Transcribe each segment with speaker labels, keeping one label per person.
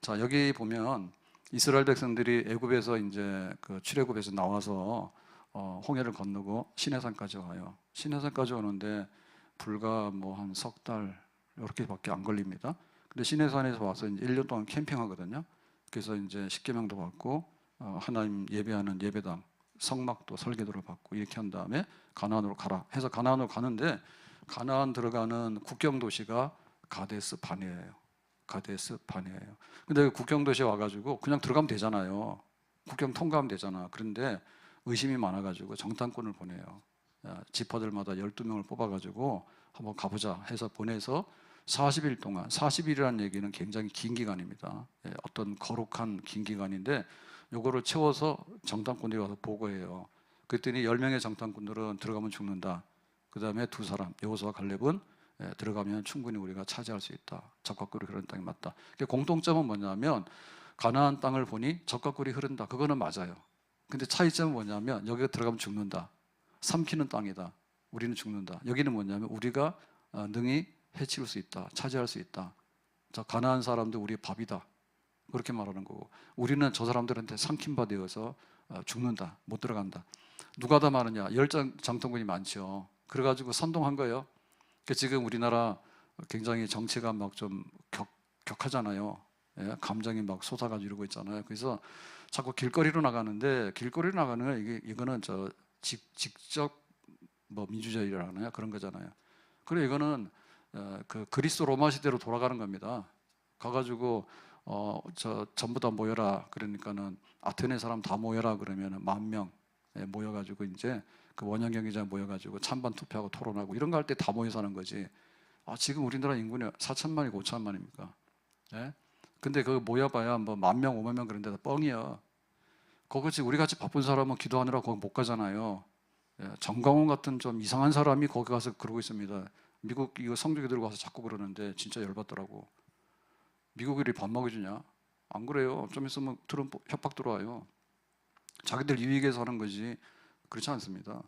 Speaker 1: 자, 여기 보면 이스라엘 백성들이 애굽에서 이제 그 출애굽에서 나와서 홍해를 건너고 시내산까지 와요. 시내산까지 오는데 불과 뭐 한 석 달 이렇게밖에 안 걸립니다. 근데 시내산에서 와서 이제 1년 동안 캠핑하거든요. 그래서 이제 십계명도 받고 하나님 예배하는 예배당, 성막도 설계도를 받고 이렇게 한 다음에 가나안으로 가라 해서 가나안으로 가는데, 가나안 들어가는 국경 도시가 가데스 바네아예요. 가데스 바네아예요. 근데 국경 도시에 와가지고 그냥 들어가면 되잖아요. 국경 통과하면 되잖아. 그런데 의심이 많아가지고 정탐꾼을 보내요. 지파들마다 12명을 뽑아가지고 한번 가보자 해서 보내서 40일 동안, 40일이라는 얘기는 굉장히 긴 기간입니다. 어떤 거룩한 긴 기간인데 요거를 채워서 정탐꾼들이 와서 보고해요. 그랬더니 10명의 정탐꾼들은 들어가면 죽는다. 그 다음에 2사람, 여호수아와 갈렙은 들어가면 충분히 우리가 차지할 수 있다. 적과 꿀이 흐르는 땅이 맞다. 공통점은 뭐냐면 가나안 땅을 보니 적과 꿀이 흐른다. 그거는 맞아요. 근데 차이점은 뭐냐면 여기가 들어가면 죽는다. 삼키는 땅이다. 우리는 죽는다. 여기는 뭐냐면 우리가 능히 해칠 수 있다. 차지할 수 있다. 자, 가나안 사람들 우리의 밥이다. 그렇게 말하는 거고, 우리는 저 사람들한테 삼킴바 되어서 죽는다. 못 들어간다. 누가 더 많으냐? 열정통군이 많죠. 그래가지고 선동한 거예요. 지금 우리나라 굉장히 정치가 막 좀 격하잖아요. 감정이 막 솟아가지고 이러고 있잖아요. 그래서 자꾸 길거리로 나가는데, 길거리로 나가는 거 이거는 직접 뭐 민주주의라는 그런 거잖아요. 그리고 이거는 그 그리스 로마 시대로 돌아가는 겁니다. 가가지고 전부 다 모여라. 그러니까는 아테네 사람 다 모여라. 그러면 10,000명 모여가지고 이제 그 원형 경기장 모여가지고 찬반 투표하고 토론하고 이런 거 할 때 다 모여서 하는 거지. 지금 우리나라 인구는 4천만이고 5천만입니까? 예? 근데 그 모여봐야 뭐 10,000명, 50,000명 그런 데다 뻥이야. 거기 우리 같이 바쁜 사람은 기도하느라 거기 못 가잖아요. 정광훈 같은 좀 이상한 사람이 거기 가서 그러고 있습니다. 미국 이거 성주교 들고 와서 자꾸 그러는데 진짜 열받더라고. 미국인이 밥 먹여주냐? 안 그래요. 좀 있으면 트럼프 협박 들어와요. 자기들 이익에서 하는 거지 그렇지 않습니다.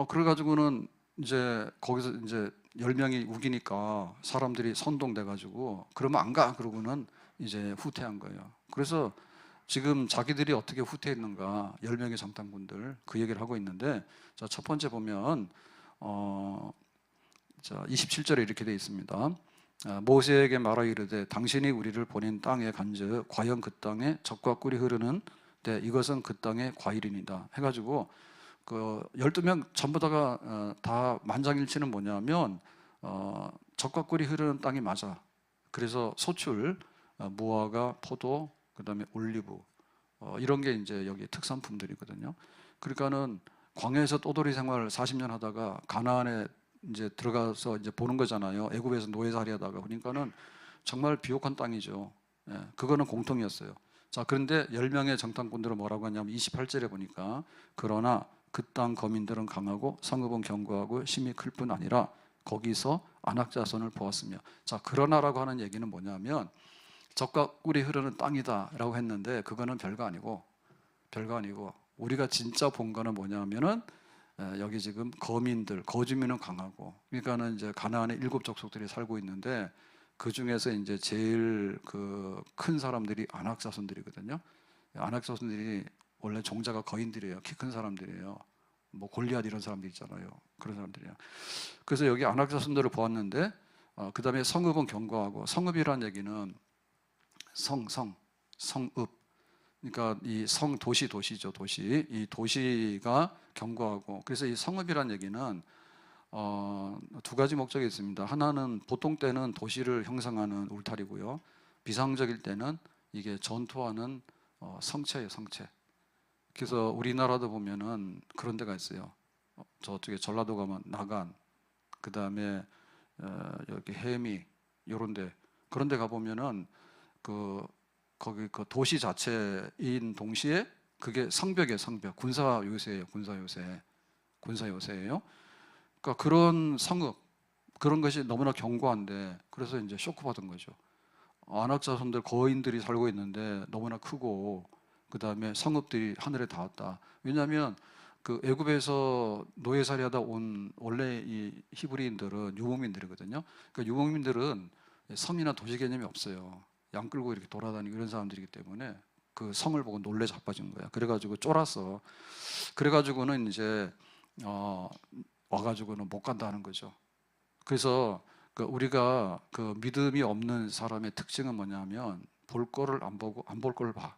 Speaker 1: 그래가지고는 이제 거기서 이제 10명이 우기니까 사람들이 선동돼가지고 그러면 안 가. 그러고는 이제 후퇴한 거예요. 그래서 지금 자기들이 어떻게 후퇴했는가, 10명의 정탐꾼들 그 얘기를 하고 있는데, 자, 첫 번째 보면 자, 27절에 이렇게 되어 있습니다. 모세에게 말하 이르되 당신이 우리를 보낸 땅에 간즉 과연 그 땅에 젖과 꿀이 흐르는 데 이것은 그 땅의 과일이니이다 해가지고 그 12명 전부 다가 다 만장일치는 뭐냐면 젖과 꿀이 흐르는 땅이 맞아. 그래서 소출, 무화과, 포도, 그 다음에 올리브 이런 게 이제 여기 특산품들이거든요. 그러니까는 광야에서 떠돌이 생활 40년 하다가 가나안에 이제 들어가서 이제 보는 거잖아요. 애굽에서 노예살이 하다가. 그러니까는 정말 비옥한 땅이죠. 그거는 공통이었어요. 자, 그런데 10명의 정탐꾼들은 뭐라고 하냐면 28절에 보니까 그러나 그 땅 거민들은 강하고 성읍은 견고하고 심이 클 뿐 아니라 거기서 안악 자손을 보았으며. 자, 그러나라고 하는 얘기는 뭐냐면 젖과 꿀이 흐르는 땅이다 라고 했는데 그거는 별거 아니고 우리가 진짜 본 거는 뭐냐면은 여기 지금 거민들, 거주민은 강하고, 그러니까는 이제 가나안에 7 족속들이 살고 있는데 그 중에서 이제 제일 그 큰 사람들이 아낙 자손들이거든요. 아낙 자손들이 원래 종자가 거인들이에요. 키 큰 사람들이에요. 뭐 골리앗 이런 사람들 있잖아요. 그런 사람들이에요. 그래서 여기 아낙 자손들을 보았는데 그 다음에 성읍은 견고하고, 성읍이라는 얘기는 성읍. 그러니까 이 도시죠. 도시. 이 도시가 견고하고, 그래서 이 성읍이라는 얘기는 2가지 목적이 있습니다. 하나는 보통 때는 도시를 형성하는 울타리고요. 비상적일 때는 이게 전투하는 성체예요, 성체. 그래서 우리나라도 보면은 그런 데가 있어요. 저쪽에 전라도 가면 나간, 그 다음에 여기 해미 이런 데, 그런 데 가보면은 거기 그 도시 자체인 동시에 그게 성벽이에요, 성벽. 군사 요새예요. 그러니까 그런 성읍, 그런 것이 너무나 견고한데, 그래서 이제 쇼크받은 거죠. 안악 자손들, 거인들이 살고 있는데 너무나 크고, 그 다음에 성읍들이 하늘에 닿았다. 왜냐하면 그 애굽에서 노예살이하다 온 원래 이 히브리인들은 유목민들이거든요. 그러니까 유목민들은 섬이나 도시 개념이 없어요. 양 끌고 이렇게 돌아다니고 이런 사람들이기 때문에 그 성을 보고 놀래 자빠진 거야. 그래가지고 쫄았어. 그래가지고는 이제 와가지고는 못 간다는 거죠. 그래서 우리가 그 믿음이 없는 사람의 특징은 뭐냐면 볼 거를 안 보고 안 볼 걸 봐.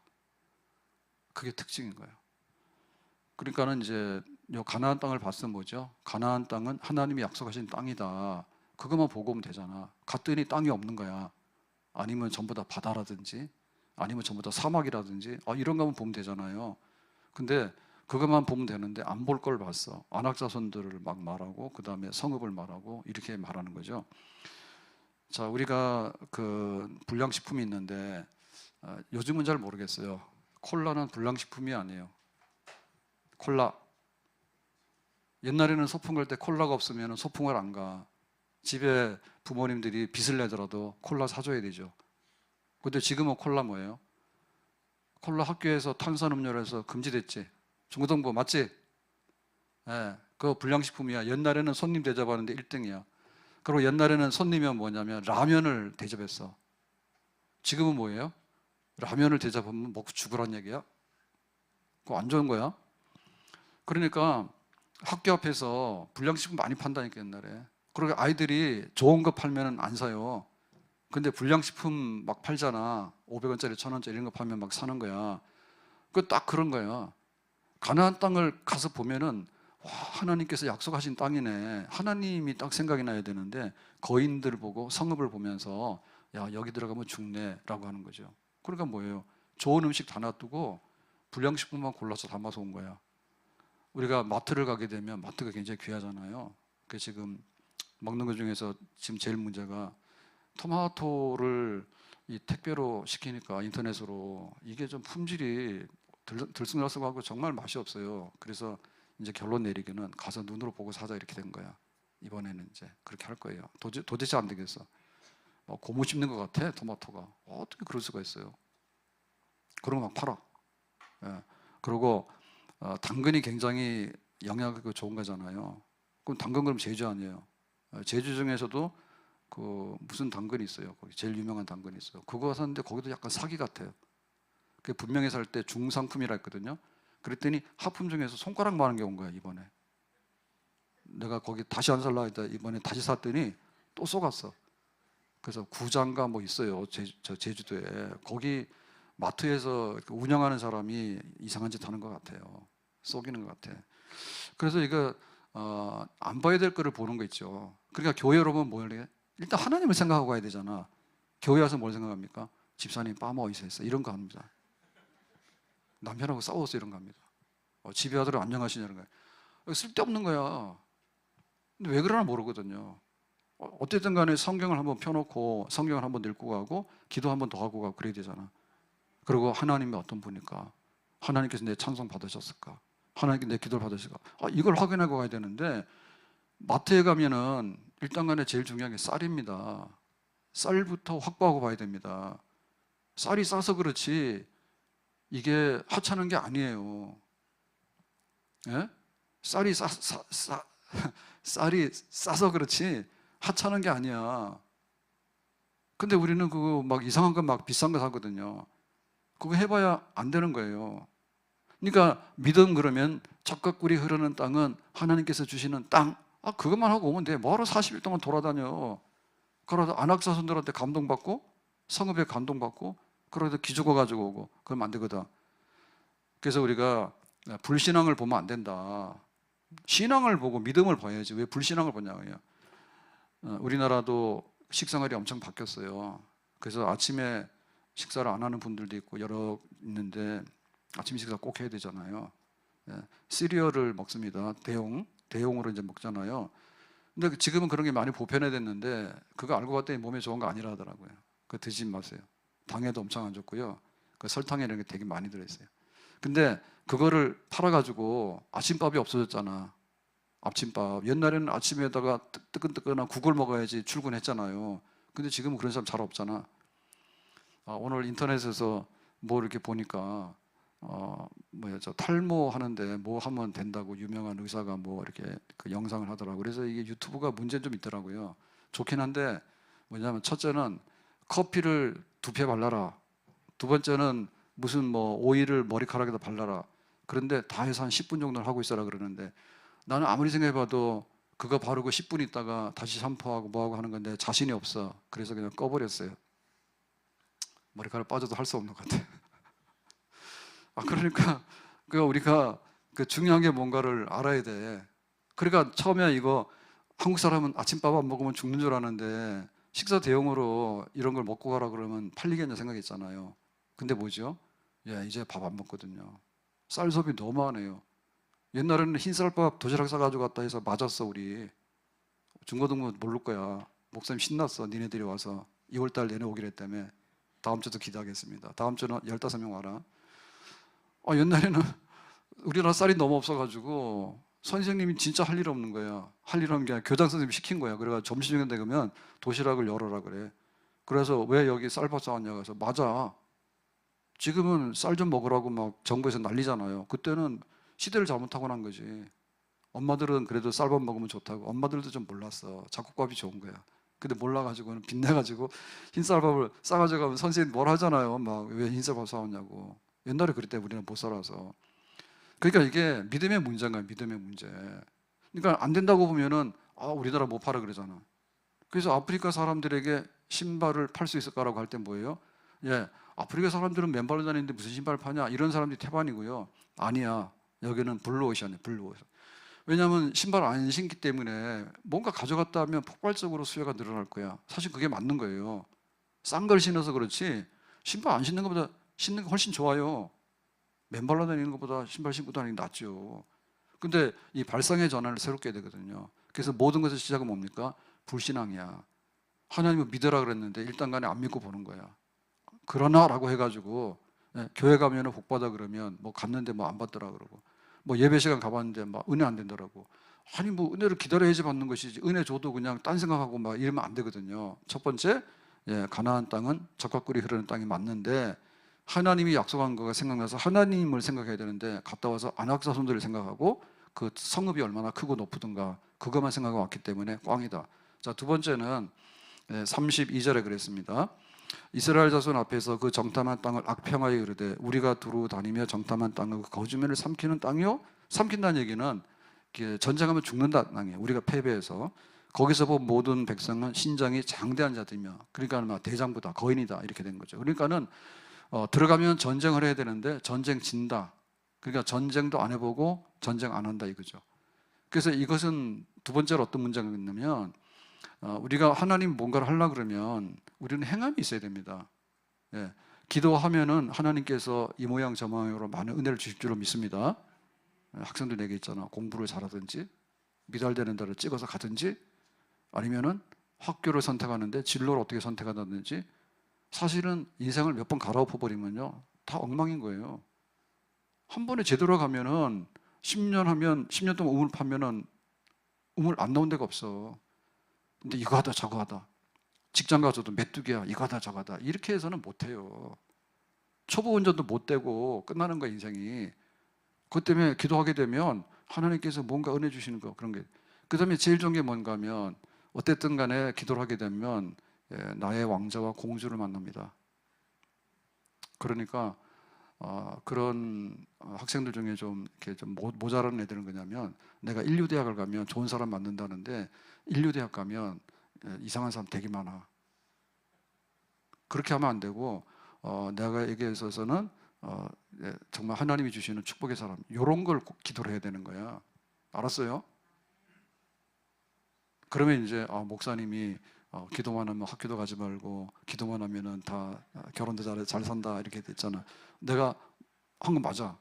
Speaker 1: 그게 특징인 거예요. 그러니까는 이제 요 가나안 땅을 봤으면 뭐죠? 가나안 땅은 하나님이 약속하신 땅이다. 그것만 보고 오면 되잖아. 갔더니 땅이 없는 거야. 아니면 전부 다 바다라든지 아니면 전부 다 사막이라든지 이런 거만 보면 되잖아요. 근데 그것만 보면 되는데 안 볼 걸 봤어. 안악자손들을 막 말하고 그 다음에 성읍을 말하고 이렇게 말하는 거죠. 자, 우리가 그 불량식품이 있는데 요즘은 잘 모르겠어요. 콜라는 불량식품이 아니에요. 콜라. 옛날에는 소풍 갈 때 콜라가 없으면 소풍을 안 가. 집에 부모님들이 빚을 내더라도 콜라 사줘야 되죠. 근데 지금은 콜라 뭐예요? 콜라 학교에서 탄산음료로 해서 금지됐지. 중고등부 맞지? 예, 그거 불량식품이야. 옛날에는 손님 대접하는데 1등이야. 그리고 옛날에는 손님이 뭐냐면 라면을 대접했어. 지금은 뭐예요? 라면을 대접하면 먹고 죽으란 얘기야? 그거 안 좋은 거야? 그러니까 학교 앞에서 불량식품 많이 판다니까 옛날에. 그리고 아이들이 좋은 거 팔면 안 사요. 근데 불량식품 막 팔잖아. 500원짜리 1000원짜리 이런 거 팔면 막 사는 거야. 그 딱 그런 거야. 가나안 땅을 가서 보면은 와, 하나님께서 약속하신 땅이네. 하나님이 딱 생각이 나야 되는데 거인들 보고 성읍을 보면서 야, 여기 들어가면 죽네라고 하는 거죠. 그러니까 뭐예요? 좋은 음식 다 놔두고 불량식품만 골라서 담아서 온 거야. 우리가 마트를 가게 되면 마트가 굉장히 귀하잖아요. 그 지금 먹는 것 중에서 지금 제일 문제가 토마토를 이 택배로 시키니까 인터넷으로 이게 좀 품질이 들쑥날쑥하고 정말 맛이 없어요. 그래서 이제 결론 내리기는 가서 눈으로 보고 사자 이렇게 된 거야. 이번에는 이제 그렇게 할 거예요. 도대체 안 되겠어. 고무 씹는 것 같아 토마토가. 어떻게 그럴 수가 있어요? 그런 거 막 팔아. 예. 그리고 당근이 굉장히 영양이 좋은 거잖아요. 그럼 당근 그럼 제주 아니에요? 제주 중에서도 그 무슨 당근이 있어요. 거기 제일 유명한 당근이 있어요. 그거 샀는데 거기도 약간 사기 같아요. 그 분명히 살 때 중상품이라 했거든요. 그랬더니 하품 중에서 손가락만한 게 온 거야 이번에. 내가 거기 다시 안 살라 했다 이번에 다시 샀더니 또 쏘갔어. 그래서 구장가 뭐 있어요. 제주도에 거기 마트에서 운영하는 사람이 이상한 짓 하는 것 같아요. 쏘기는 것 같아. 그래서 이거 안 봐야 될 거를 보는 거 있죠. 그러니까 교회 여러분 뭘 해? 일단 하나님을 생각하고 가야 되잖아. 교회 와서 뭘 생각합니까? 집사님 빠마 어디서 했어? 이런 거 합니다. 남편하고 싸워서 이런 거 합니다. 집에 아들 안녕하시냐 이런 거. 쓸데없는 거야. 근데 왜 그러나 모르거든요. 어쨌든 간에 성경을 한번 펴놓고 성경을 한번 읽고 가고 기도 한번 더 하고 가고 그래야 되잖아. 그리고 하나님이 어떤 분일까? 하나님께서 내 찬송 받으셨을까? 하나님께 내 기도를 받으실까? 이걸 확인하고 가야 되는데 마트에 가면은 일단 간에 제일 중요한 게 쌀입니다. 쌀부터 확보하고 봐야 됩니다. 쌀이 싸서 그렇지 이게 하찮은 게 아니에요. 예? 쌀이 쌀이 싸서 그렇지 하찮은 게 아니야. 근데 우리는 그거 막 이상한 거 막 비싼 거 사거든요. 그거 해봐야 안 되는 거예요. 그러니까 믿음 그러면 젖과 꿀이 흐르는 땅은 하나님께서 주시는 땅. 그것만 하고 오면 돼. 뭐하러 40일 동안 돌아다녀. 그러다 안악자손들한테 감동받고 성읍에 감동받고 그러다 기죽어 가지고 오고 그러면 안 되거든. 그래서 우리가 불신앙을 보면 안 된다. 신앙을 보고 믿음을 봐야지. 왜 불신앙을 보냐고요. 우리나라도 식생활이 엄청 바뀌었어요. 그래서 아침에 식사를 안 하는 분들도 있고 여러 있는데 아침 식사 꼭 해야 되잖아요. 시리얼을 먹습니다. 대용으로 이제 먹잖아요. 근데 지금은 그런 게 많이 보편화됐는데 그거 알고 봤더니 몸에 좋은 거 아니라 하더라고요. 그거 드시지 마세요. 당에도 엄청 안 좋고요. 그 설탕에 이런 게 되게 많이 들어있어요. 근데 그거를 팔아가지고 아침밥이 없어졌잖아. 아침밥. 옛날에는 아침에다가 뜨끈뜨끈한 국을 먹어야지 출근했잖아요. 근데 지금은 그런 사람 잘 없잖아. 오늘 인터넷에서 뭐 이렇게 보니까 저 탈모 하는데 뭐 하면 된다고 유명한 의사가 뭐 이렇게 그 영상을 하더라고요. 그래서 이게 유튜브가 문제는 좀 있더라고요. 좋긴 한데 뭐냐면 첫째는 커피를 두피에 발라라. 두 번째는 무슨 뭐 오일을 머리카락에다 발라라. 그런데 다 해서 한 10분 정도는 하고 있어라 그러는데 나는 아무리 생각해봐도 그거 바르고 10분 있다가 다시 샴푸하고 뭐하고 하는 건데 자신이 없어. 그래서 그냥 꺼버렸어요. 머리카락 빠져도 할 수 없는 것 같아. 그러니까 우리가 그 중요한 게 뭔가를 알아야 돼. 그러니까 처음에 이거 한국 사람은 아침밥 안 먹으면 죽는 줄 아는데 식사 대용으로 이런 걸 먹고 가라 그러면 팔리겠냐 생각했잖아요. 근데 뭐죠? 예, 이제 밥 안 먹거든요. 쌀 소비 너무 많아요. 옛날에는 흰쌀밥 도시락 싸가지고 갔다 해서 맞았어 우리. 중고등부 모를 거야. 목사님 신났어. 니네들이 와서 2월달 내내 오기로 했다며. 다음 주도 기대하겠습니다. 다음 주는 15명 와라. 옛날에는 우리나라 쌀이 너무 없어가지고 선생님이 진짜 할 일 없는 거야. 할 일 없는 게 아니라 교장 선생님이 시킨 거야. 그래가지고 점심시간 되면 도시락을 열어라 그래. 그래서 왜 여기 쌀밥 싸왔냐고 해서 맞아. 지금은 쌀 좀 먹으라고 막 정부에서 난리잖아요. 그때는 시대를 잘못하고 난 거지. 엄마들은 그래도 쌀밥 먹으면 좋다고. 엄마들도 좀 몰랐어. 잡곡밥이 좋은 거야. 근데 몰라가지고는 빚내가지고 흰쌀밥을 싸가지고 가면 선생님 뭘 하잖아요. 막 왜 흰쌀밥 싸웠냐고. 옛날에 그랬대. 우리는 못 살아서. 그러니까 이게 믿음의 문제인가요? 믿음의 문제. 그러니까 안 된다고 보면은 우리나라 못 팔아 그러잖아. 그래서 아프리카 사람들에게 신발을 팔 수 있을까라고 할 때 뭐예요? 예, 아프리카 사람들은 맨발로 다니는데 무슨 신발 파냐? 이런 사람들이 태반이고요. 아니야. 여기는 블루오션이야. 블루오션. 왜냐하면 신발 안 신기 때문에 뭔가 가져갔다 하면 폭발적으로 수요가 늘어날 거야. 사실 그게 맞는 거예요. 싼 걸 신어서 그렇지 신발 안 신는 것보다 신는 게 훨씬 좋아요. 맨발로 다니는 것보다 신발 신고 다니는 게 낫죠. 근데 이 발상의 전환을 새롭게 해야 되거든요. 그래서 모든 것의 시작은 뭡니까? 불신앙이야. 하나님을 믿으라 그랬는데 일단 간에 안 믿고 보는 거야. 그러나라고 해가지고 교회 가면은 복 받아 그러면 뭐 갔는데 뭐 안 받더라 그러고 뭐 예배 시간 가봤는데 막 은혜 안 된다라고. 아니 뭐 은혜를 기다려야지 받는 것이지 은혜 줘도 그냥 딴 생각하고 막 이러면 안 되거든요. 첫 번째, 가나안 땅은 적과 꿀이 흐르는 땅이 맞는데 하나님이 약속한 거가 생각나서 하나님을 생각해야 되는데 갔다 와서 아낙 자손들을 생각하고 그 성읍이 얼마나 크고 높으든가 그것만 생각하고 왔기 때문에 꽝이다. 자, 두 번째는 32절에 그랬습니다. 이스라엘 자손 앞에서 그 정탐한 땅을 악평하여 이르되 우리가 두루 다니며 정탐한 땅을 그 거주민을 삼키는 땅이요. 삼킨다는 얘기는 전쟁하면 죽는다는 땅이에요. 우리가 패배해서 거기서 본 모든 백성은 신장이 장대한 자들이며 그러니까 대장부다 거인이다 이렇게 된 거죠. 그러니까는 들어가면 전쟁을 해야 되는데 전쟁 진다. 그러니까 전쟁도 안 해보고 전쟁 안 한다 이거죠. 그래서 이것은 두 번째로 어떤 문제가 있냐면 우리가 하나님 뭔가를 하려고 그러면 우리는 행함이 있어야 됩니다. 예, 기도하면은 하나님께서 이 모양 저 모양으로 많은 은혜를 주실 줄로 믿습니다. 학생들 내게 있잖아. 공부를 잘하든지 미달되는 데를 찍어서 가든지 아니면은 학교를 선택하는데 진로를 어떻게 선택하든지 사실은 인생을 몇 번 갈아엎어 버리면요 다 엉망인 거예요. 한 번에 제대로 가면은 10년 하면 10년 동안 우물 파면은 우물 안 나온 데가 없어. 근데 이거 하다 저거 하다 직장 가서도 메뚜기야 이거 하다 저거 하다 이렇게 해서는 못해요. 초보 운전도 못 되고 끝나는 거야 인생이. 그것 때문에 기도하게 되면 하나님께서 뭔가 은혜 주시는 거 그런 게. 그 다음에 제일 좋은 게 뭔가 하면 어쨌든 간에 기도를 하게 되면 나의 왕자와 공주를 만납니다. 그러니까 그런 학생들 중에 좀 이렇게 좀 모자란 애들은 그냐면 내가 인류대학을 가면 좋은 사람 만난다는데 인류대학 가면 이상한 사람 되게 많아. 그렇게 하면 안 되고 내가 여기에 있어서는 정말 하나님이 주시는 축복의 사람 이런 걸 꼭 기도를 해야 되는 거야. 알았어요? 그러면 이제 목사님이 기도만 하면 학교도 가지 말고 기도만 하면은 다 결혼도 잘 산다 이렇게 됐잖아. 내가 한 건 맞아.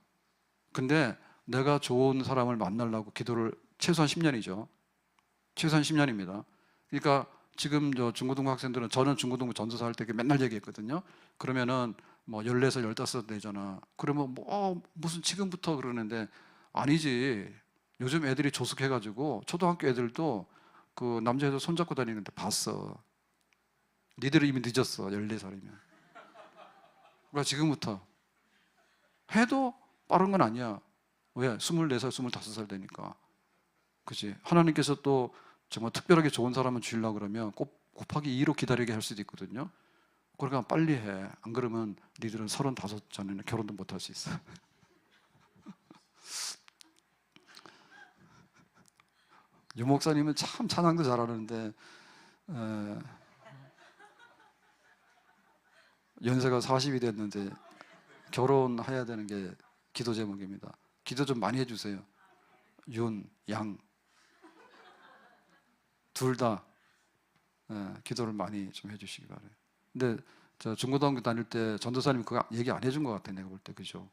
Speaker 1: 근데 내가 좋은 사람을 만나려고 기도를 최소한 10년이죠. 최소한 10년입니다. 그러니까 지금 저 중고등부 학생들은 저는 중고등부 전도사 할 때 맨날 얘기했거든요. 그러면은 뭐 14살, 15살 되잖아. 그러면 뭐 무슨 지금부터 그러는데 아니지. 요즘 애들이 조숙해가지고 초등학교 애들도 그 남자애들 손잡고 다니는데 봤어. 니들은 이미 늦었어. 14살이면. 그러니까 지금부터 해도 빠른 건 아니야. 왜? 24살, 25살 되니까. 그치? 하나님께서 또 정말 특별하게 좋은 사람을 주려고 그러면 꼭 곱하기 2로 기다리게 할 수도 있거든요. 그러니까 빨리 해. 안 그러면 니들은 35 전에는 결혼도 못 할 수 있어. 유 목사님은 참 찬양도 잘하는데 연세가 40이 됐는데 결혼해야 되는 게 기도 제목입니다. 기도 좀 많이 해주세요. 윤, 양 둘 다 기도를 많이 좀 해주시기 바래요. 근데 저 중고등학교 다닐 때 전도사님 그거 얘기 안 해준 것 같아. 내가 볼 때. 그죠?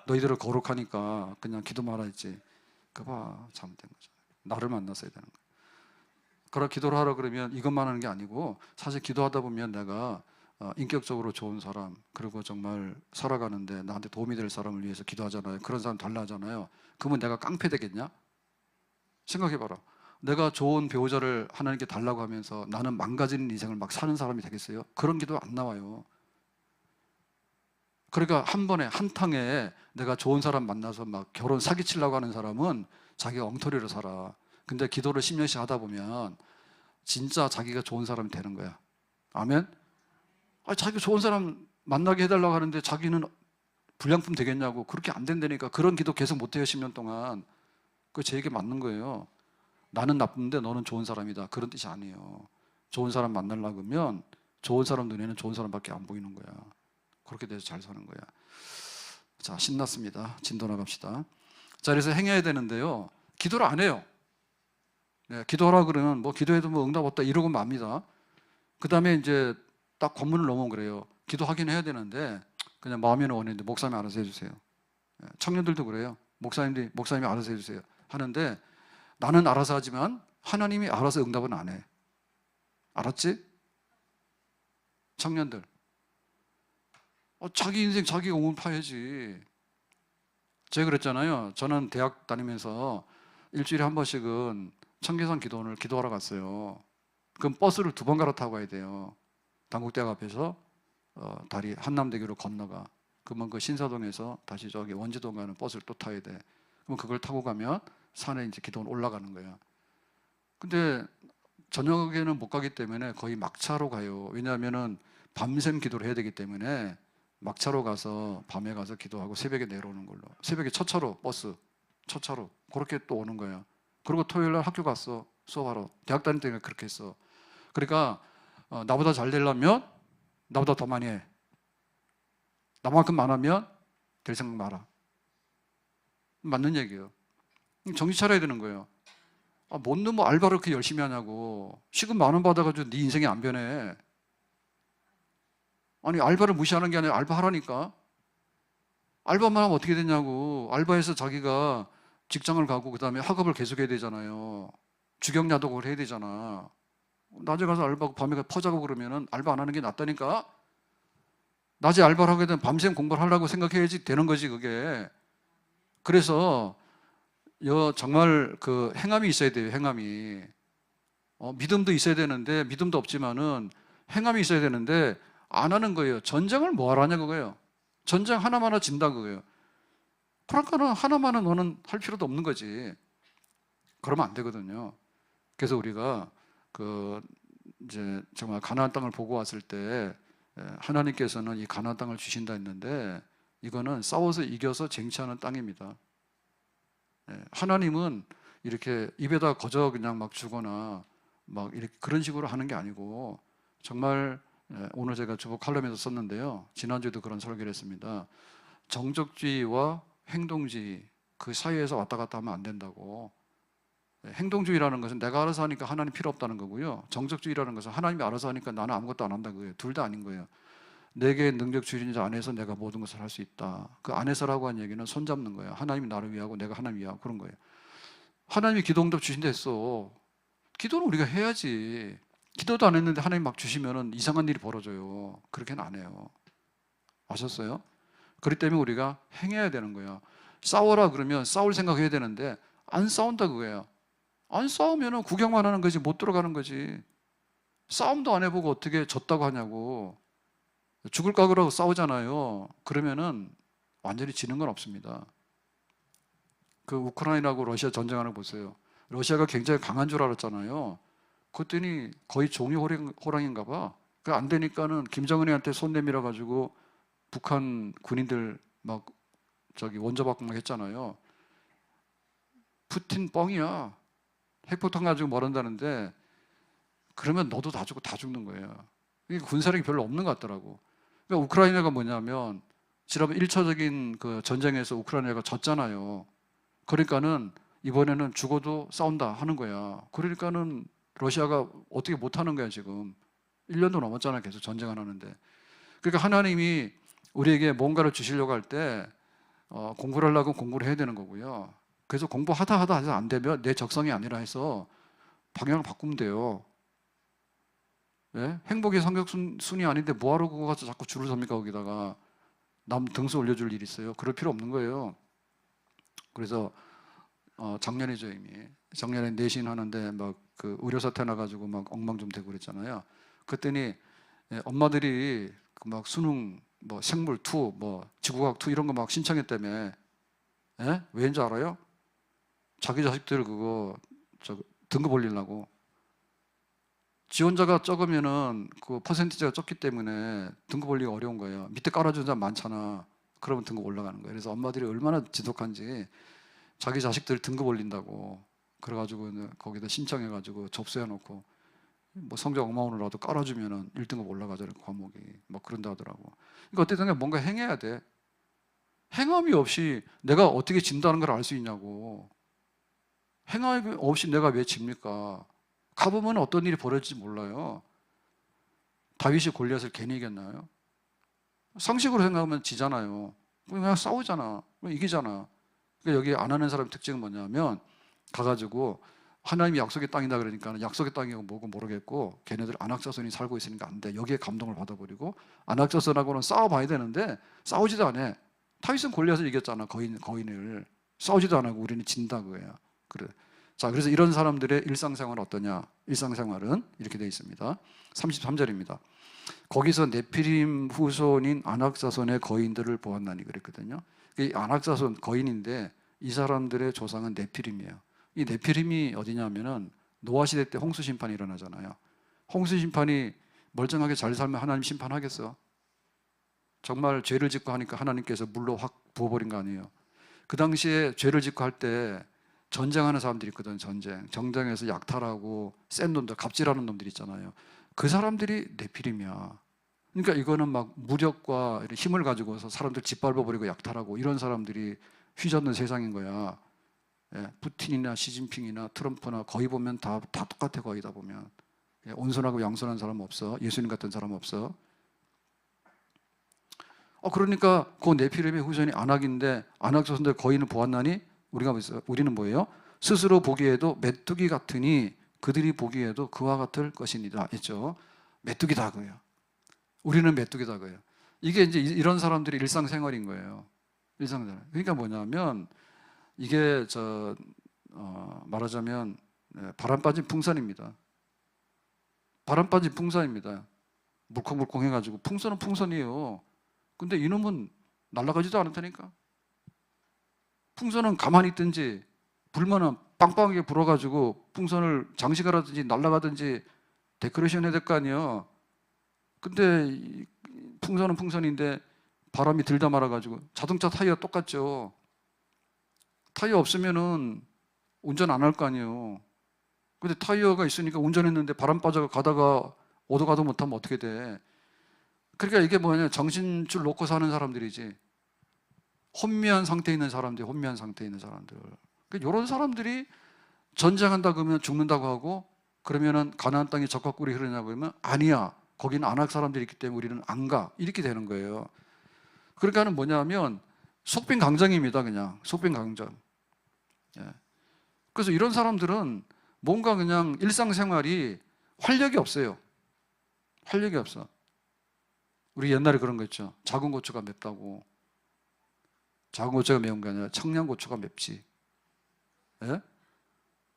Speaker 1: 너희들은 거룩하니까 그냥 기도만 하지. 그봐 잘못된 거죠. 나를 만났어야 되는 거야. 그런 기도를 하라 그러면 이것만 하는 게 아니고 사실 기도하다 보면 내가 인격적으로 좋은 사람, 그리고 정말 살아가는데 나한테 도움이 될 사람을 위해서 기도하잖아요. 그런 사람 달라 하잖아요. 그러면 내가 깡패 되겠냐? 생각해봐라. 내가 좋은 배우자를 하나님께 달라고 하면서 나는 망가지는 인생을 막 사는 사람이 되겠어요? 그런 기도 안 나와요. 그러니까 한 번에 한탕에 내가 좋은 사람 만나서 막 결혼 사기치려고 하는 사람은 자기가 엉터리로 살아. 근데 기도를 10년씩 하다 보면 진짜 자기가 좋은 사람이 되는 거야. 아멘? 자기가 좋은 사람 만나게 해달라고 하는데 자기는 불량품 되겠냐고. 그렇게 안 된다니까. 그런 기도 계속 못해요. 10년 동안. 그거 제 얘기 맞는 거예요. 나는 나쁜데 너는 좋은 사람이다. 그런 뜻이 아니에요. 좋은 사람 만나려고 하면 좋은 사람 눈에는 좋은 사람밖에 안 보이는 거야. 그렇게 돼서 잘 사는 거야. 자, 신났습니다. 진도 나갑시다. 자, 그래서 행해야 되는데요. 기도를 안 해요. 네, 기도하라 그러면 뭐 기도해도 뭐 응답 없다 이러고 맙니다. 그 다음에 이제 딱 관문을 넘으면 그래요. 기도하긴 해야 되는데 그냥 마음에는 원했는데 목사님이 알아서 해주세요. 청년들도 그래요. 목사님이 알아서 해주세요 하는데 나는 알아서 하지만 하나님이 알아서 응답은 안 해. 알았지? 청년들 자기 인생 자기가 옹을 파야지. 제가 그랬잖아요. 저는 대학 다니면서 일주일에 한 번씩은 청계산 기도원을 기도하러 갔어요. 그럼 버스를 2번 갈아타고 가야 돼요. 당국대학 앞에서 다리 한남대교로 건너가. 그러면 그 신사동에서 다시 저기 원지동 가는 버스를 또 타야 돼. 그럼 그걸 타고 가면 산에 이제 기도원 올라가는 거야. 근데 저녁에는 못 가기 때문에 거의 막차로 가요. 왜냐하면은 밤샘 기도를 해야 되기 때문에 막차로 가서 밤에 가서 기도하고 새벽에 내려오는 걸로. 새벽에 첫 차로 버스, 첫 차로 그렇게 또 오는 거야. 그리고 토요일 날 학교 갔어. 수업하러. 대학 다닐 때는 그렇게 했어. 그러니까 나보다 잘 되려면 나보다 더 많이 해. 나만큼 많으면 될 생각 마라. 맞는 얘기예요. 정신 차려야 되는 거예요. 뭔 놈 알바를 그렇게 열심히 하냐고. 시급 10,000원 받아가지고 네 인생이 안 변해. 아니 알바를 무시하는 게 아니라 알바하라니까. 알바만 하면 어떻게 되냐고. 알바해서 자기가 직장을 가고 그 다음에 학업을 계속해야 되잖아요. 주경야독을 해야 되잖아. 낮에 가서 알바하고 밤에 가서 퍼자고 그러면은 알바 안 하는 게 낫다니까. 낮에 알바를 하게 되면 밤샘 공부를 하려고 생각해야지 되는 거지 그게. 그래서 정말 그 행함이 있어야 돼요. 행함이. 믿음도 있어야 되는데 믿음도 없지만은 행함이 있어야 되는데 안 하는 거예요. 전쟁을 뭐하러 하냐 그거예요. 전쟁 하나만 진다 그거예요. 그러니까는 하나만은 너는 할 필요도 없는 거지. 그러면 안 되거든요. 그래서 우리가 이제 정말 가나안 땅을 보고 왔을 때 하나님께서는 이 가나안 땅을 주신다 했는데 이거는 싸워서 이겨서 쟁취하는 땅입니다. 하나님은 이렇게 입에다 거저 그냥 막 주거나 막 이렇게 그런 식으로 하는 게 아니고 정말 오늘 제가 주보 칼럼에서 썼는데요. 지난주에도 그런 설교를 했습니다. 정적주의와 행동주의 그 사이에서 왔다 갔다 하면 안 된다고. 행동주의라는 것은 내가 알아서 하니까 하나님 필요 없다는 거고요. 정적주의라는 것은 하나님이 알아서 하니까 나는 아무것도 안 한다는 거예요. 둘 다 아닌 거예요. 내게 능력 주신 안에서 내가 모든 것을 할 수 있다. 그 안에서라고 한 얘기는 손잡는 거예요. 하나님이 나를 위하고 내가 하나님 위하고 그런 거예요. 하나님이 기도 응답 주신다 했어. 기도는 우리가 해야지. 기도도 안 했는데 하나님 막 주시면은 이상한 일이 벌어져요. 그렇게는 안 해요. 아셨어요? 그렇기 때문에 우리가 행해야 되는 거예요. 싸워라 그러면 싸울 생각해야 되는데 안 싸운다 그거예요. 안 싸우면은 구경만 하는 거지 못 들어가는 거지. 싸움도 안 해보고 어떻게 졌다고 하냐고. 죽을 각오라고 싸우잖아요. 그러면은 완전히 지는 건 없습니다. 그 우크라이나하고 러시아 전쟁하는 거 보세요. 러시아가 굉장히 강한 줄 알았잖아요. 그랬더니 거의 종이 호랑인가 봐. 그 안 되니까는 김정은이한테 손 내밀어 가지고 북한 군인들 막 저기 원자박고 막 했잖아요. 푸틴 뻥이야. 핵폭탄 가지고 뭘 한다는데 그러면 너도 다 죽고 다 죽는 거예요. 이게 군사력이 별로 없는 것 같더라고. 그러니까 우크라이나가 뭐냐면 지난번 1차적인 그 전쟁에서 우크라이나가 졌잖아요. 그러니까는 이번에는 죽어도 싸운다 하는 거야. 그러니까는 러시아가 어떻게 못 하는 거야, 지금. 1년도 넘었잖아, 계속 전쟁 안 하는데. 그러니까 하나님이 우리에게 뭔가를 주시려고 할 때 공부를 하려고 공부를 해야 되는 거고요. 그래서 공부하다 하다 해서 안 되면 내 적성이 아니라 해서 방향을 바꾸면 돼요. 예? 행복의 성격순이 아닌데 뭐하러 그거 가서 자꾸 줄을 섭니까? 거기다가 남 등수 올려줄 일이 있어요. 그럴 필요 없는 거예요. 그래서 작년이죠, 이미. 작년에 내신 하는데 막 그 의료 사태 나가지고 막 엉망 좀 되고 그랬잖아요. 그랬더니 엄마들이 그 막 수능 뭐 생물 2, 뭐 지구과학 2 이런 거 막 신청했다며. 예? 왜인지 알아요? 자기 자식들 그거 등급 올리려고. 지원자가 적으면은 그 퍼센티지가 적기 때문에 등급 올리기가 어려운 거예요. 밑에 깔아주는 사람 많잖아. 그러면 등급 올라가는 거예요. 그래서 엄마들이 얼마나 지독한지 자기 자식들 등급 올린다고 그래가지고 거기다 신청해가지고 접수해놓고 뭐 성적 엉망으로라도 깔아주면은 1등급 올라가잖아요, 과목이. 막 그런다 하더라고. 그러니까 어쨌든 뭔가 행해야 돼. 행함이 없이 내가 어떻게 진다는 걸 알 수 있냐고. 행함이 없이 내가 왜 집니까? 가보면 어떤 일이 벌어질지 몰라요. 다윗이 골리앗을 괜히 이겼나요? 상식으로 생각하면 지잖아요. 그냥 싸우잖아. 이기잖아. 그러니까 여기 안 하는 사람의 특징은 뭐냐면 가가지고 하나님이 약속의 땅이다 그러니까 약속의 땅이고 뭐고 모르겠고 걔네들 안악자손이 살고 있으니까 안 돼. 여기에 감동을 받아버리고 안악자손하고는 싸워봐야 되는데 싸우지도 않아. 다윗은 골리앗을 이겼잖아. 거인을. 싸우지도 안 하고 우리는 진다 그거야. 그래. 자, 그래서 이런 사람들의 일상생활은 어떠냐? 일상생활은 이렇게 되어 있습니다. 33절입니다. 거기서 네피림 후손인 안악자손의 거인들을 보았나니 그랬거든요. 이 안악자손 거인인데 이 사람들의 조상은 네피림이에요. 이 네피림이 어디냐면은 노아 시대 때 홍수 심판이 일어나잖아요. 홍수 심판이 멀쩡하게 잘 살면 하나님 심판하겠어? 정말 죄를 짓고 하니까 하나님께서 물로 확 부어버린 거 아니에요. 그 당시에 죄를 짓고 할 때 전쟁하는 사람들이 있거든. 전쟁에서 약탈하고 센 놈들, 갑질하는 놈들 있잖아요. 그 사람들이 네피림이야. 그러니까 이거는 막 무력과 이런 힘을 가지고서 사람들 짓밟아버리고 약탈하고 이런 사람들이 휘젓는 세상인 거야. 예, 푸틴이나 시진핑이나 트럼프나 거의 보면 다 똑같아. 거의 다 보면. 예, 온순하고 양순한 사람 없어. 예수님 같은 사람 없어. 그러니까 그 네피림의 후손이 안악인데 안악 자손들 거인을 보았나니 우리는 뭐예요? 스스로 보기에도 메뚜기 같으니 그들이 보기에도 그와 같을 것이니라 했죠. 메뚜기다 그예요. 우리는 메뚜기다 그예요. 이게 이제 이런 사람들이 일상생활인 거예요. 일상생활. 그러니까 뭐냐면 이게 말하자면 바람 빠진 풍선입니다. 바람 빠진 풍선입니다. 물컹물컹 해가지고 풍선은 풍선이에요. 근데 이놈은 날아가지도 않았다니까. 풍선은 가만히 있든지 불면은 빵빵하게 불어가지고 풍선을 장식을 하든지 날아가든지 데코레이션 해야 될 거 아니에요. 근데 풍선은 풍선인데 바람이 들다 말아가지고 자동차 타이어 똑같죠. 타이어 없으면은 운전 안 할 거 아니에요. 근데 타이어가 있으니까 운전했는데 바람 빠져 가다가 오도 가도 못하면 어떻게 돼? 그러니까 이게 뭐냐, 정신줄 놓고 사는 사람들이지. 혼미한 상태에 있는 사람들, 혼미한 상태에 있는 사람들. 그러니까 이런 사람들이 전쟁한다 그러면 죽는다고 하고, 그러면은 가나안 땅에 적과 꿀이 흐르냐고 그러면 아니야. 거기는 안악 사람들이 있기 때문에 우리는 안 가. 이렇게 되는 거예요. 그러니까는 뭐냐면 속빈 강정입니다. 그냥 속빈 강정. 예. 그래서 이런 사람들은 뭔가 그냥 일상생활이 활력이 없어요. 활력이 없어. 우리 옛날에 그런 거 있죠. 작은 고추가 맵다고. 작은 고추가 매운 게 아니라 청양고추가 맵지. 예?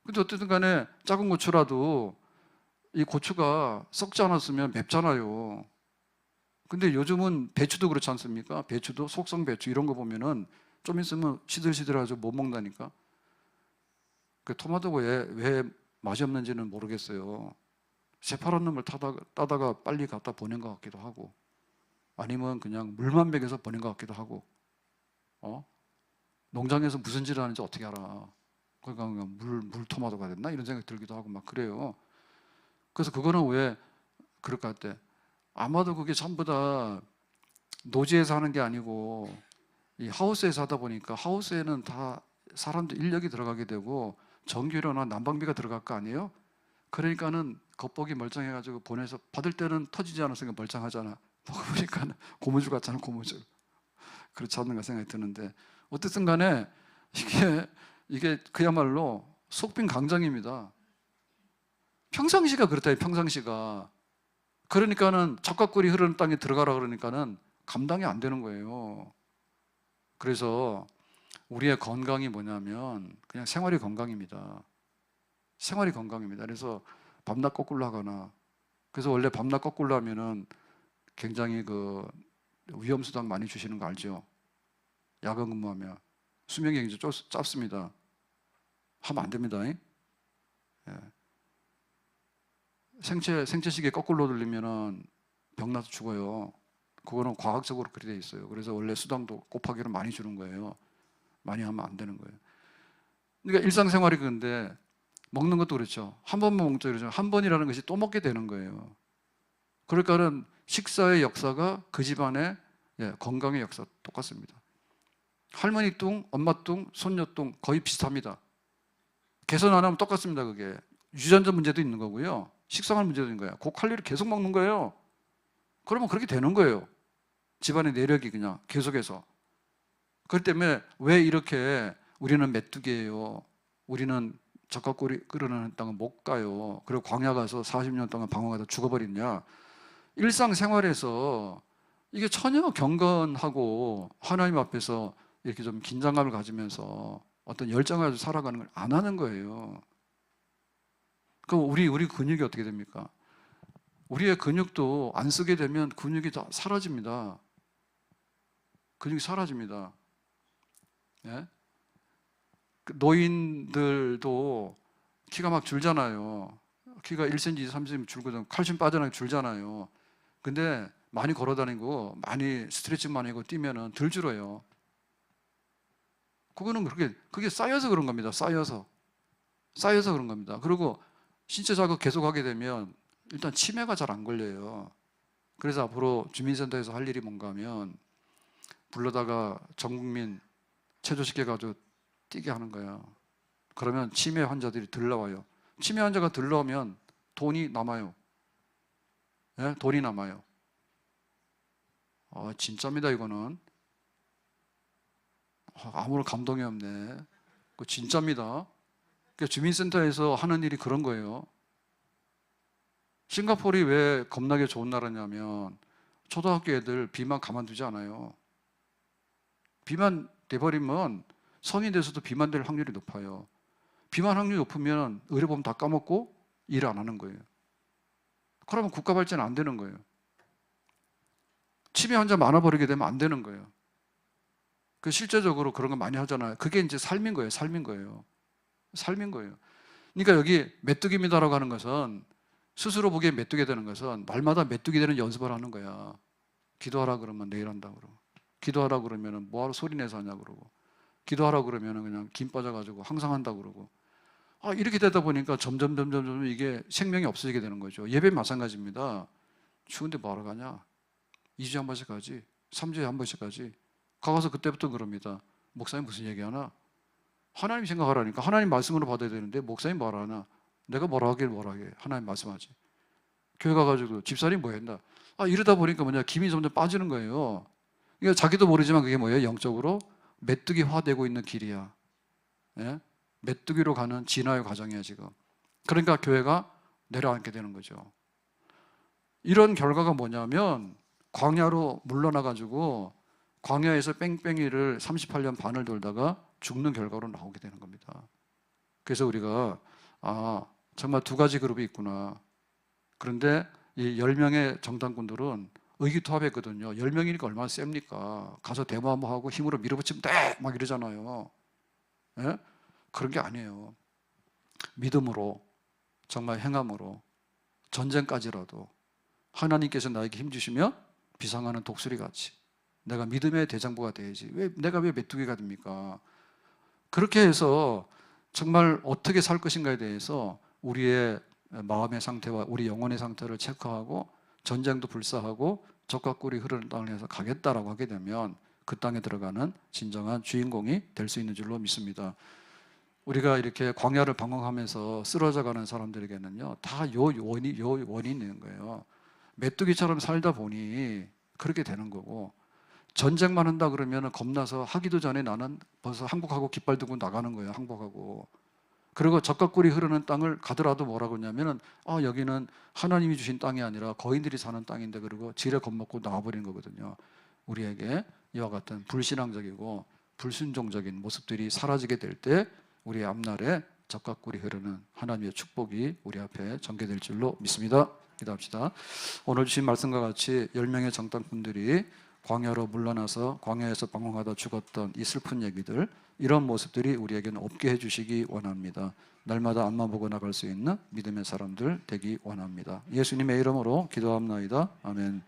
Speaker 1: 근데 어쨌든 간에 작은 고추라도 이 고추가 썩지 않았으면 맵잖아요. 근데 요즘은 배추도 그렇지 않습니까? 배추도 속성 배추 이런 거 보면은 좀 있으면 시들시들하죠. 못 먹는다니까. 그 토마토가 왜 맛이 없는지는 모르겠어요. 새파란 놈을 따다가 빨리 갖다 보낸 것 같기도 하고, 아니면 그냥 물만 먹여서 보낸 것 같기도 하고, 농장에서 무슨 짓을 하는지 어떻게 알아? 그러니까 물 토마토가 됐나? 이런 생각이 들기도 하고 막 그래요. 그래서 그거는 왜 그럴 것 같아? 아마도 그게 전부 다 노지에서 하는 게 아니고 이 하우스에서 하다 보니까, 하우스에는 다 사람들 인력이 들어가게 되고 전기료나 난방비가 들어갈 거 아니에요? 그러니까는 겉보기 멀쩡해가지고 보내서 받을 때는 터지지 않았으니까 멀쩡하잖아. 먹어보니까 고무줄 같잖아, 고무줄. 그렇지 않는가 생각이 드는데, 어쨌든 간에 이게 그야말로 속빈 강정입니다. 평상시가 그렇다, 평상시가. 그러니까는 적각꿀이 흐르는 땅에 들어가라 그러니까는 감당이 안 되는 거예요. 그래서 우리의 건강이 뭐냐면 그냥 생활이 건강입니다. 생활이 건강입니다. 그래서 밤낮 거꾸로 하거나, 그래서 원래 밤낮 거꾸로 하면은 굉장히 그 위험수당 많이 주시는 거 알죠? 야간 근무하면 수명이 굉장히 짧습니다. 하면 안 됩니다. 예. 생체시계 거꾸로 돌리면은 병나서 죽어요. 그거는 과학적으로 그렇게 돼 있어요. 그래서 원래 수당도 곱하기로 많이 주는 거예요. 많이 하면 안 되는 거예요. 그러니까 일상생활이 그런데 먹는 것도 그렇죠. 한 번만 먹자 그러죠. 한 번이라는 것이 또 먹게 되는 거예요. 그러니까는 식사의 역사가 그 집안의 건강의 역사 똑같습니다. 할머니 뚱, 엄마 뚱, 손녀 뚱 거의 비슷합니다. 개선 안 하면 똑같습니다. 그게 유전자 문제도 있는 거고요. 식생활 문제도 있는 거예요. 고칼로리 계속 먹는 거예요. 그러면 그렇게 되는 거예요. 집안의 내력이 그냥 계속해서. 그렇기 때문에 왜 이렇게 우리는 메뚜기예요. 우리는 적각골이 끓어나는 땅은 못 가요. 그리고 광야 가서 40년 동안 방황하다 죽어버리냐. 일상생활에서 이게 전혀 경건하고 하나님 앞에서 이렇게 좀 긴장감을 가지면서 어떤 열정을 가지고 살아가는 걸 안 하는 거예요. 그럼 우리 근육이 어떻게 됩니까? 우리의 근육도 안 쓰게 되면 근육이 다 사라집니다. 근육이 사라집니다. 예? 노인들도 키가 막 줄잖아요. 키가 1cm, 3cm 줄거든. 칼슘 빠져나게 줄잖아요. 근데 많이 걸어 다니고 많이 스트레칭 많이 하고 뛰면은 덜 줄어요. 그거는 그게 쌓여서 그런 겁니다. 쌓여서 그런 겁니다. 그리고 신체 자극 계속 하게 되면 일단 치매가 잘 안 걸려요. 그래서 앞으로 주민센터에서 할 일이 뭔가 하면 불러다가 전 국민 체조시켜가지고 뛰게 하는 거야. 그러면 치매 환자들이 덜 나와요. 치매 환자가 덜 나오면 돈이 남아요. 예? 돈이 남아요. 진짜입니다, 이거는. 아무런 감동이 없네. 그 진짜입니다. 그러니까 주민센터에서 하는 일이 그런 거예요. 싱가포르이 왜 겁나게 좋은 나라냐면 초등학교 애들 비만 가만두지 않아요. 비만 돼버리면 성인 돼서도 비만 될 확률이 높아요. 비만 확률이 높으면 의료보험 다 까먹고 일 안 하는 거예요. 그러면 국가 발전 안 되는 거예요. 치매 환자 많아버리게 되면 안 되는 거예요. 그 실제적으로 그런 거 많이 하잖아요. 그게 이제 삶인 거예요. 삶인 거예요. 삶인 거예요. 그러니까 여기 메뚜기입니다라고 하는 것은, 스스로 보기에 메뚜기 되는 것은 말마다 메뚜기 되는 연습을 하는 거야. 기도하라 그러면 내일 한다고 그러고, 기도하라 그러면 뭐하러 소리 내서 하냐고 그러고, 기도하라 그러면 그냥 김 빠져가지고 항상 한다고 그러고. 이렇게 되다 보니까 점점 이게 생명이 없어지게 되는 거죠. 예배 마찬가지입니다. 추운데 뭐하러 가냐? 2주에 한 번씩 가지, 3주에 한 번씩 가지. 가서 그때부터 그럽니다. 목사님 무슨 얘기하나? 하나님 생각하라니까. 하나님 말씀으로 받아야 되는데 목사님 뭐라 하나? 내가 뭐라 하길 뭐라 하게. 하나님 말씀하지. 교회 가가지고 집사님 뭐 했나? 이러다 보니까 뭐냐, 김이 점점 빠지는 거예요. 그러니까 자기도 모르지만 그게 뭐예요? 영적으로 메뚜기화되고 있는 길이야. 예? 메뚜기로 가는 진화의 과정이야 지금. 그러니까 교회가 내려앉게 되는 거죠. 이런 결과가 뭐냐면 광야로 물러나가지고 광야에서 뺑뺑이를 38년 반을 돌다가 죽는 결과로 나오게 되는 겁니다. 그래서 우리가 정말 두 가지 그룹이 있구나. 그런데 이 10명의 정당군들은 의기투합했거든요. 10명이니까 얼마나 셉니까? 가서 데모 한번 하고 힘으로 밀어붙이면 돼! 막 이러잖아요. 예? 그런 게 아니에요. 믿음으로, 정말 행함으로, 전쟁까지라도 하나님께서 나에게 힘 주시면 비상하는 독수리 같이 내가 믿음의 대장부가 돼야지. 내가 왜 메뚜기가 됩니까? 그렇게 해서 정말 어떻게 살 것인가에 대해서 우리의 마음의 상태와 우리 영혼의 상태를 체크하고 전쟁도 불사하고 적과 꿀이 흐르는 땅을 해서 가겠다라고 하게 되면 그 땅에 들어가는 진정한 주인공이 될 수 있는 줄로 믿습니다. 우리가 이렇게 광야를 방황하면서 쓰러져가는 사람들에게는요, 다 요 원인이 있는 거예요. 메뚜기처럼 살다 보니 그렇게 되는 거고, 전쟁만 한다 그러면 겁나서 하기도 전에 나는 벌써 항복하고 깃발 들고 나가는 거예요. 항복하고. 그리고 적과 꿀이 흐르는 땅을 가더라도 뭐라고 하냐면은 여기는 하나님이 주신 땅이 아니라 거인들이 사는 땅인데, 그리고 지레 겁먹고 나와버리는 거거든요. 우리에게 이와 같은 불신앙적이고 불순종적인 모습들이 사라지게 될 때 우리의 앞날에 적과 꿀이 흐르는 하나님의 축복이 우리 앞에 전개될 줄로 믿습니다. 기도합시다. 오늘 주신 말씀과 같이 10명의 정탐꾼들이 광야로 물러나서 광야에서 방황하다 죽었던 이 슬픈 얘기들, 이런 모습들이 우리에게는 없게 해주시기 원합니다. 날마다 앞만 보고 나갈 수 있는 믿음의 사람들 되기 원합니다. 예수님의 이름으로 기도합나이다. 아멘.